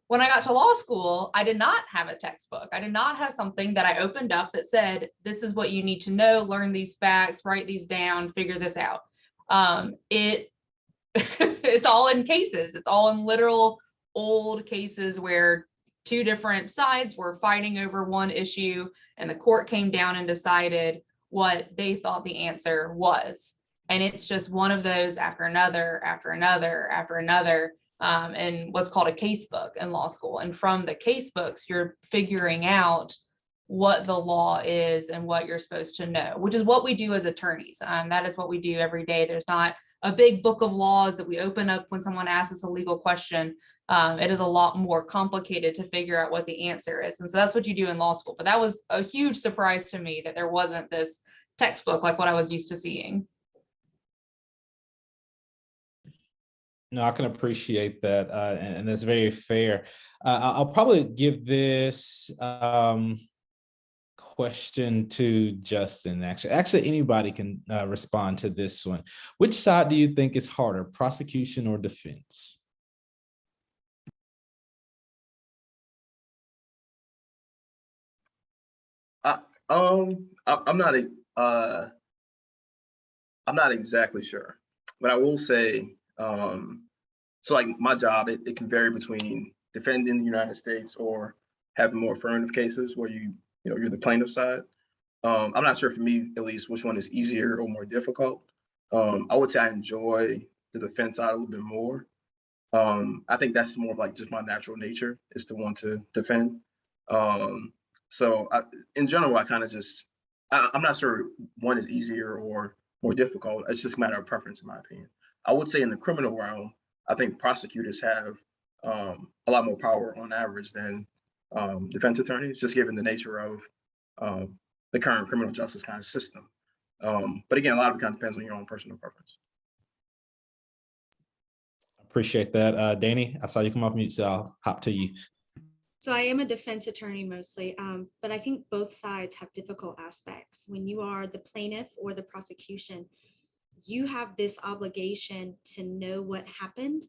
When I got to law school, I did not have a textbook. I did not have something that I opened up that said, this is what you need to know, learn these facts, write these down, figure this out. It's all in cases. It's all in literal old cases where two different sides were fighting over one issue, and the court came down and decided what they thought the answer was. And it's just one of those after another, after another, after another, and what's called a case book in law school. And from the case books, you're figuring out what the law is and what you're supposed to know, which is what we do as attorneys. That is what we do every day. There's not a big book of laws that we open up when someone asks us a legal question. It is a lot more complicated to figure out what the answer is. And so that's what you do in law school. But that was a huge surprise to me that there wasn't this textbook like what I was used to seeing. No, I can appreciate that. And that's very fair. I'll probably give this question to Justin. Actually, anybody can respond to this one. Which side do you think is harder, prosecution or defense? I'm not exactly sure, but I will say, so like my job, it can vary between defending the United States or having more affirmative cases where you're the plaintiff side. I'm not sure for me, at least, which one is easier or more difficult. I would say I enjoy the defense side a little bit more. I think that's more of like just my natural nature is to want to defend. In general, I kind of I'm not sure one is easier or more difficult. It's just a matter of preference, in my opinion. I would say in the criminal realm, I think prosecutors have a lot more power on average than defense attorneys, just given the nature of the current criminal justice kind of system. But again, a lot of it kind of depends on your own personal preference. Appreciate that. Danny, I saw you come off mute, so I'll hop to you. So I am a defense attorney mostly, but I think both sides have difficult aspects. When you are the plaintiff or the prosecution, you have this obligation to know what happened,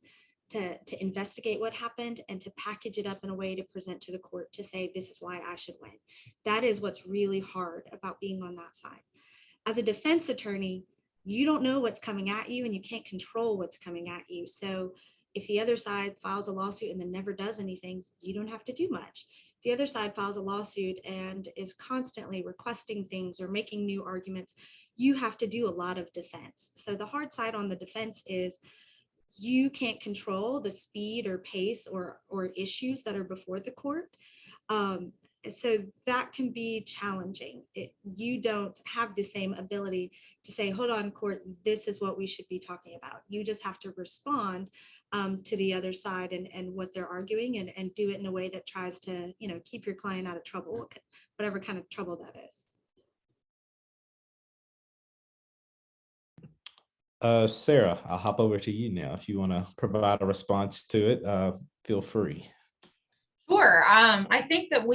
to investigate what happened, and to package it up in a way to present to the court to say, this is why I should win. That is what's really hard about being on that side. As a defense attorney, you don't know what's coming at you and you can't control what's coming at you. So if the other side files a lawsuit and then never does anything, you don't have to do much. If the other side files a lawsuit and is constantly requesting things or making new arguments, you have to do a lot of defense. So the hard side on the defense is you can't control the speed or pace or issues that are before the court. So that can be challenging. You don't have the same ability to say, hold on, court, this is what we should be talking about. You just have to respond to the other side and what they're arguing, and do it in a way that tries to, keep your client out of trouble, whatever kind of trouble that is. Sarah, I'll hop over to you now. If you want to provide a response to it, feel free. Sure. I think that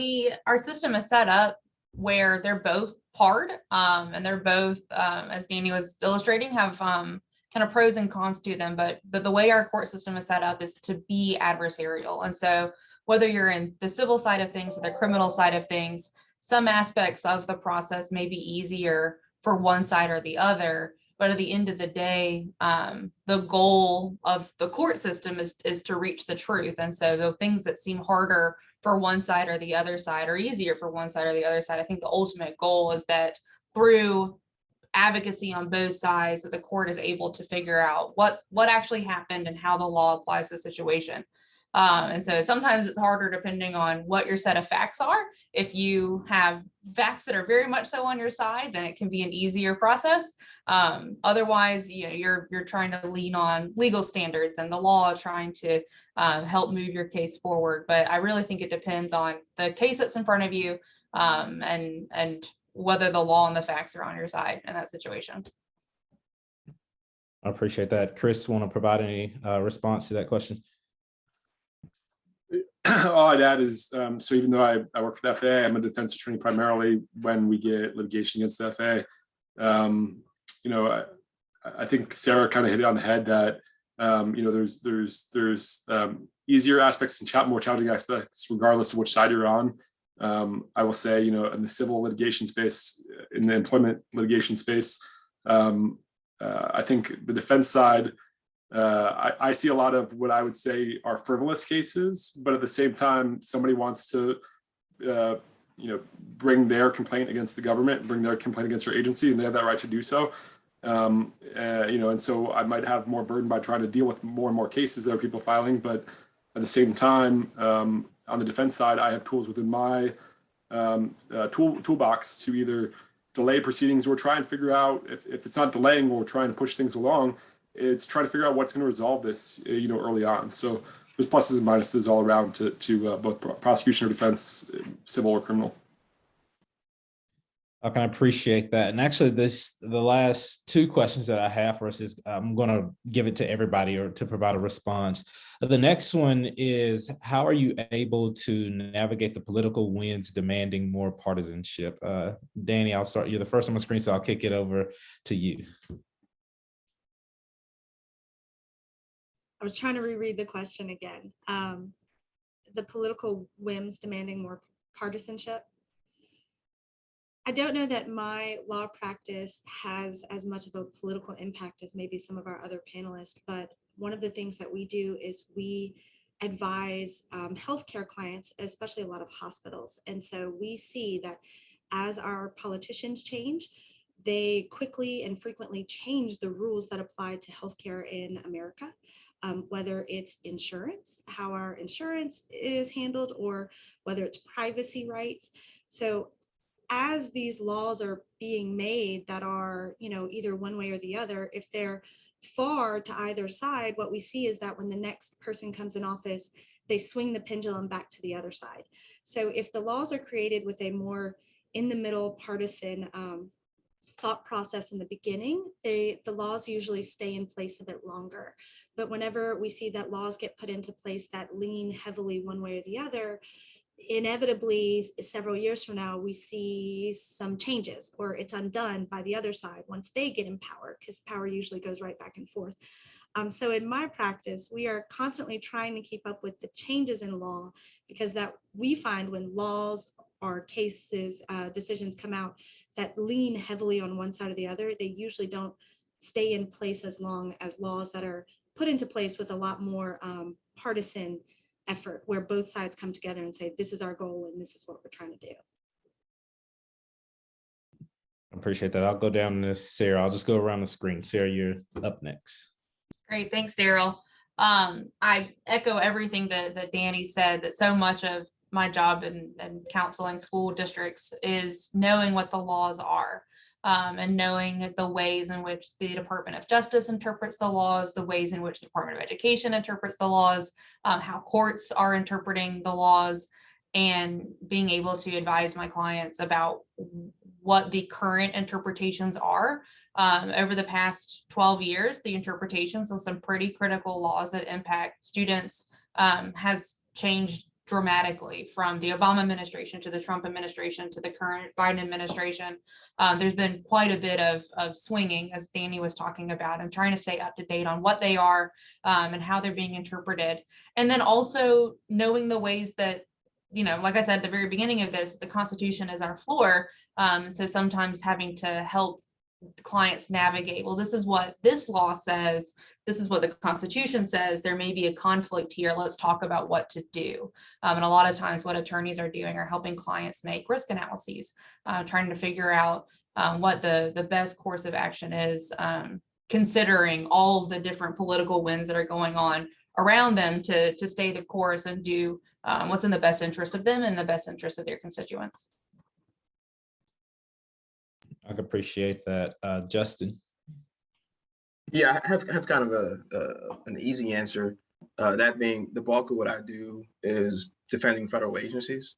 our system is set up where they're both hard, and they're both, as Danny was illustrating, have kind of pros and cons to them. But the way our court system is set up is to be adversarial. And so whether you're in the civil side of things or the criminal side of things, some aspects of the process may be easier for one side or the other. But at the end of the day, the goal of the court system is to reach the truth. And so the things that seem harder for one side or the other side, or easier for one side or the other side, I think the ultimate goal is that through advocacy on both sides, that the court is able to figure out what actually happened and how the law applies to the situation. And so sometimes it's harder depending on what your set of facts are. If you have facts that are very much so on your side, then it can be an easier process. Otherwise, you're trying to lean on legal standards and the law, trying to help move your case forward. But I really think it depends on the case that's in front of you, and whether the law and the facts are on your side in that situation. I appreciate that. Chris, want to provide any response to that question? All I'd add is, so even though I work for the FAA, I'm a defense attorney primarily when we get litigation against the FAA. I think Sarah kind of hit it on the head that, there's easier aspects and more challenging aspects regardless of which side you're on. I will say, in the civil litigation space, in the employment litigation space, I think the defense side, I see a lot of what I would say are frivolous cases, but at the same time, somebody wants to, bring their complaint against the government, bring their complaint against their agency, and they have that right to do so. And so I might have more burden by trying to deal with more and more cases that are people filing, but at the same time, on the defense side, I have tools within my toolbox to either delay proceedings or try and figure out if it's not delaying or trying to push things along. It's trying to figure out what's going to resolve this, early on. So there's pluses and minuses all around to both prosecution or defense, civil or criminal. I can appreciate that. And actually, the last two questions that I have for us is I'm going to give it to everybody or to provide a response. The next one is, how are you able to navigate the political winds demanding more partisanship? Danny, I'll start. You're the first on my screen, so I'll kick it over to you. I was trying to reread the question again. The political whims demanding more partisanship. I don't know that my law practice has as much of a political impact as maybe some of our other panelists, but one of the things that we do is we advise healthcare clients, especially a lot of hospitals. And so we see that as our politicians change, they quickly and frequently change the rules that apply to healthcare in America. Whether it's insurance, how our insurance is handled, or whether it's privacy rights. So as these laws are being made that are, either one way or the other, if they're far to either side, what we see is that when the next person comes in office, they swing the pendulum back to the other side. So if the laws are created with a more in the middle partisan thought process in the beginning, the laws usually stay in place a bit longer. But whenever we see that laws get put into place that lean heavily one way or the other, inevitably several years from now, we see some changes, or it's undone by the other side once they get in power, because power usually goes right back and forth. So in my practice, we are constantly trying to keep up with the changes in law, because that we find when laws or cases, decisions come out that lean heavily on one side or the other, they usually don't stay in place as long as laws that are put into place with a lot more partisan effort, where both sides come together and say, this is our goal and this is what we're trying to do. I appreciate that. I'll go down to Sarah. I'll just go around the screen. Sarah, you're up next. Great, thanks, Darryl. I echo everything that Danny said, that so much of my job in counseling school districts is knowing what the laws are. And knowing the ways in which the Department of Justice interprets the laws, the ways in which the Department of Education interprets the laws, how courts are interpreting the laws, and being able to advise my clients about what the current interpretations are. Over the past 12 years, the interpretations of some pretty critical laws that impact students has changed dramatically from the Obama administration to the Trump administration to the current Biden administration. There's been quite a bit of swinging, as Danny was talking about, and trying to stay up to date on what they are and how they're being interpreted. And then also knowing the ways that, like I said at the very beginning of this, the Constitution is our floor. So sometimes having to help clients navigate, well, this is what this law says, this is what the Constitution says, there may be a conflict here, let's talk about what to do. And a lot of times what attorneys are doing are helping clients make risk analyses, trying to figure out what the best course of action is, considering all of the different political winds that are going on around them to stay the course and do what's in the best interest of them and the best interest of their constituents. I can appreciate that. Justin? Yeah, I have kind of an easy answer. That being the bulk of what I do is defending federal agencies.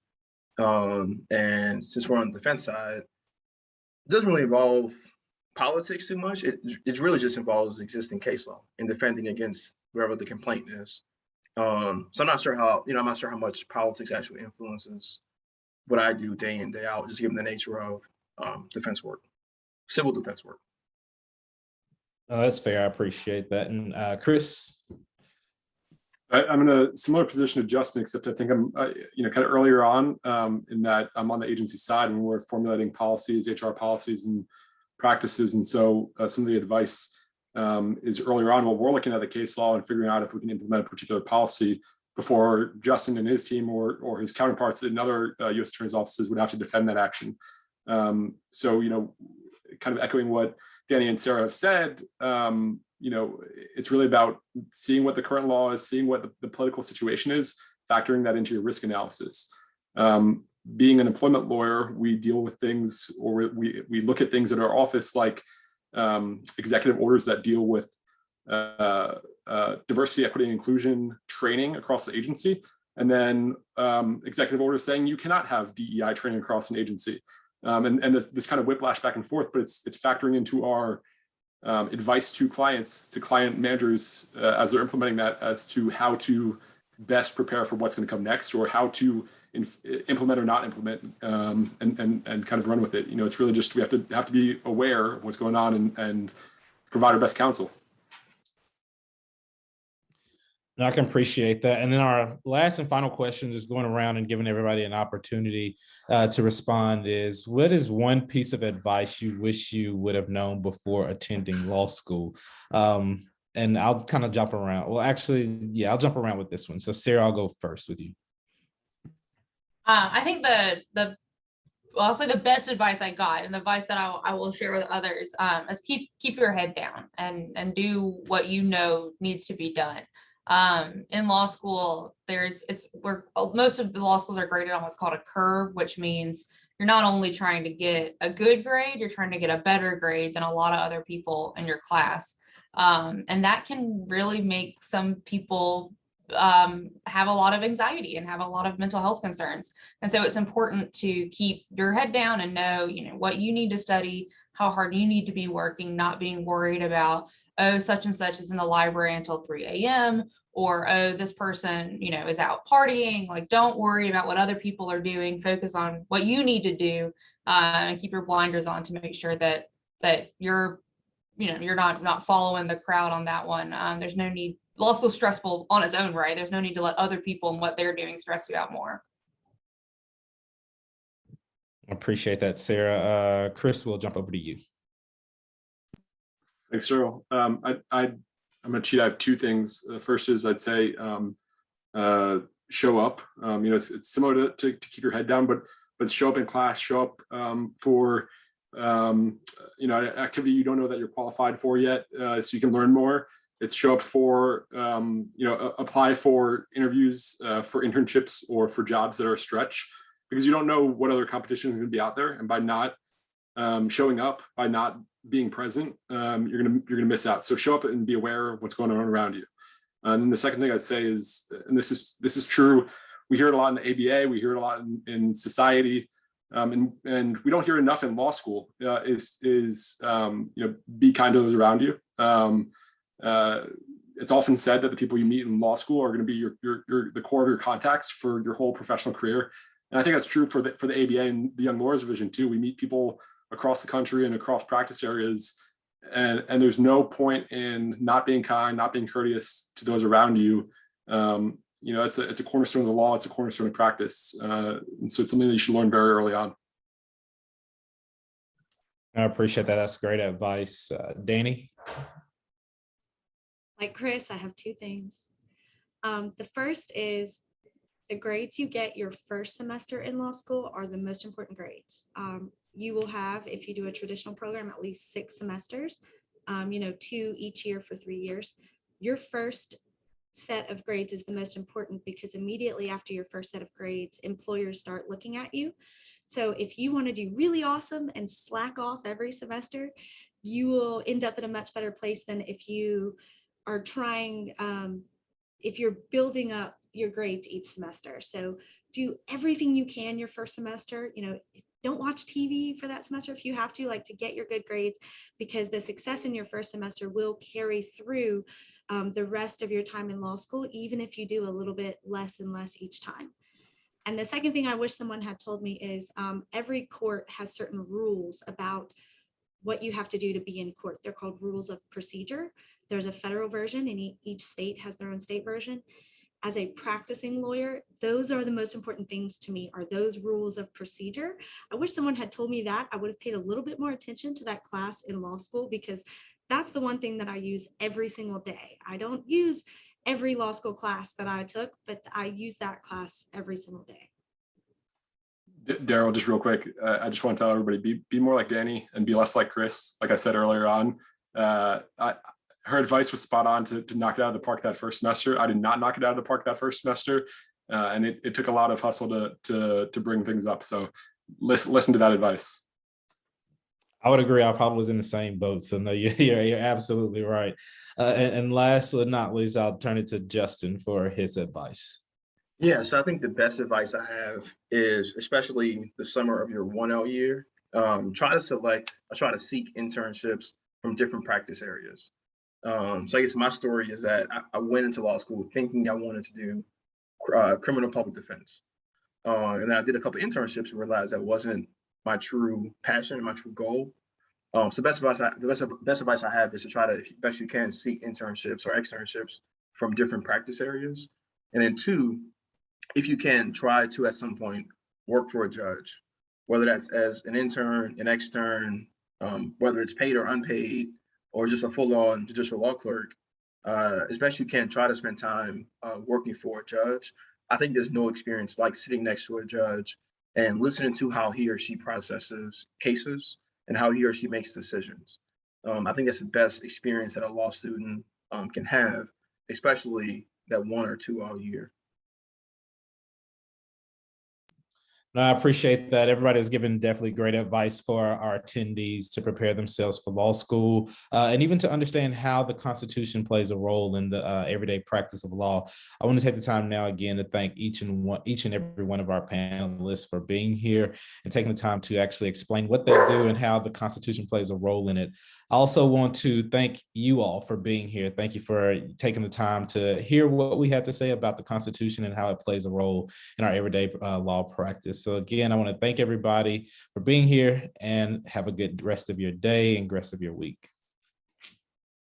And since we're on the defense side, it doesn't really involve politics too much. It really just involves existing case law and defending against wherever the complaint is. So I'm not sure how much politics actually influences what I do day in, day out, just given the nature of defense work, civil defense work. That's fair. I appreciate that. And Chris? I'm in a similar position to Justin, except I think I'm, kind of earlier on in that I'm on the agency side and we're formulating policies, HR policies and practices. And so some of the advice is earlier on while we're looking at the case law and figuring out if we can implement a particular policy before Justin and his team or his counterparts in other U.S. attorneys' offices would have to defend that action. So, kind of echoing what Danny and Sarah have said, it's really about seeing what the current law is, seeing what the political situation is, factoring that into your risk analysis. Being an employment lawyer, we deal with things, or we look at things at our office like executive orders that deal with diversity, equity, and inclusion training across the agency, and then executive orders saying you cannot have DEI training across an agency. And this kind of whiplash back and forth, but it's factoring into our advice to clients, to client managers as they're implementing that, as to how to best prepare for what's going to come next, or how to implement or not implement, and kind of run with it. It's really just we have to be aware of what's going on and provide our best counsel. No, I can appreciate that. And then our last and final question, just going around and giving everybody an opportunity to respond, is what is one piece of advice you wish you would have known before attending law school? And I'll kind of jump around. Well, actually, yeah, I'll jump around with this one. So Sarah, I'll go first with you. I think I'll say the best advice I got, and the advice that I will share with others, is keep your head down and do what needs to be done. In law school, most of the law schools are graded on what's called a curve, which means you're not only trying to get a good grade, you're trying to get a better grade than a lot of other people in your class. And that can really make some people have a lot of anxiety and have a lot of mental health concerns. And so it's important to keep your head down and know, what you need to study, how hard you need to be working, not being worried about, oh, such and such is in the library until 3 a.m. or, oh, this person, is out partying. Like, don't worry about what other people are doing. Focus on what you need to do, and keep your blinders on to make sure that you're not following the crowd on that one. There's no need. Law school is stressful on its own, right? There's no need to let other people and what they're doing stress you out more. I appreciate that, Sarah. Chris, we'll jump over to you. Thanks, Darryl. I'm going to cheat. I have two things. The first is I'd say show up. It's similar to keep your head down, but show up in class. Show up for an activity you don't know that you're qualified for yet, so you can learn more. It's show up for, apply for interviews for internships or for jobs that are a stretch, because you don't know what other competition is going to be out there. And by not showing up, by not being present, you're gonna miss out. So show up and be aware of what's going on around you. And then the second thing I'd say is, and this is true, we hear it a lot in the ABA, we hear it a lot in society, and we don't hear enough in law school. Be kind to those around you. It's often said that the people you meet in law school are going to be the core of your contacts for your whole professional career. And I think that's true for the ABA and the Young Lawyers Division too. We meet people across the country and across practice areas, and there's no point in not being kind, not being courteous to those around you. It's a cornerstone of the law. It's a cornerstone of practice, and so it's something that you should learn very early on. I appreciate that. That's great advice. Danny? Like Chris, I have two things. The first is the grades you get your first semester in law school are the most important grades. You will have, if you do a traditional program, at least 6 semesters, 2 each year for 3 years. Your first set of grades is the most important, because immediately after your first set of grades, employers start looking at you. So if you want to do really awesome and slack off every semester, you will end up in a much better place than if you are trying, if you're building up your grades each semester. So do everything you can your first semester. Don't watch TV for that semester if you have to, to get your good grades, because the success in your first semester will carry through the rest of your time in law school, even if you do a little bit less and less each time. And the second thing I wish someone had told me is every court has certain rules about what you have to do to be in court. They're called rules of procedure. There's a federal version, and each state has their own state version. As a practicing lawyer, those are the most important things to me, are those rules of procedure. I wish someone had told me that. I would have paid a little bit more attention to that class in law school, because that's the one thing that I use every single day. I don't use every law school class that I took, but I use that class every single day. Darryl, just real quick, I just want to tell everybody, be more like Danny and be less like Chris. Like I said earlier on, her advice was spot on to knock it out of the park that first semester. I did not knock it out of the park that first semester, and it took a lot of hustle to bring things up. So listen to that advice. I would agree. I probably was in the same boat. So no, you're absolutely right. And last but not least, I'll turn it to Justin for his advice. Yeah, so I think the best advice I have is, especially the summer of your 1L year, try to seek internships from different practice areas. So I guess my story is that I went into law school thinking I wanted to do criminal public defense. And then I did a couple of internships and realized that wasn't my true passion, my true goal. So the best advice I have is to try to, if best you can, seek internships or externships from different practice areas. And then 2, if you can, try to at some point work for a judge, whether that's as an intern, an extern, whether it's paid or unpaid, or just a full-on judicial law clerk. As best you can, try to spend time working for a judge. I think there's no experience like sitting next to a judge and listening to how he or she processes cases and how he or she makes decisions. I think that's the best experience that a law student can have, especially that 1 or 2 all year. No, I appreciate that. Everybody was giving definitely great advice for our attendees to prepare themselves for law school, and even to understand how the Constitution plays a role in the everyday practice of law. I want to take the time now again to thank each and every one of our panelists for being here and taking the time to actually explain what they do and how the Constitution plays a role in it. I also want to thank you all for being here. Thank you for taking the time to hear what we have to say about the Constitution and how it plays a role in our everyday law practice. So again, I want to thank everybody for being here, and have a good rest of your day and rest of your week.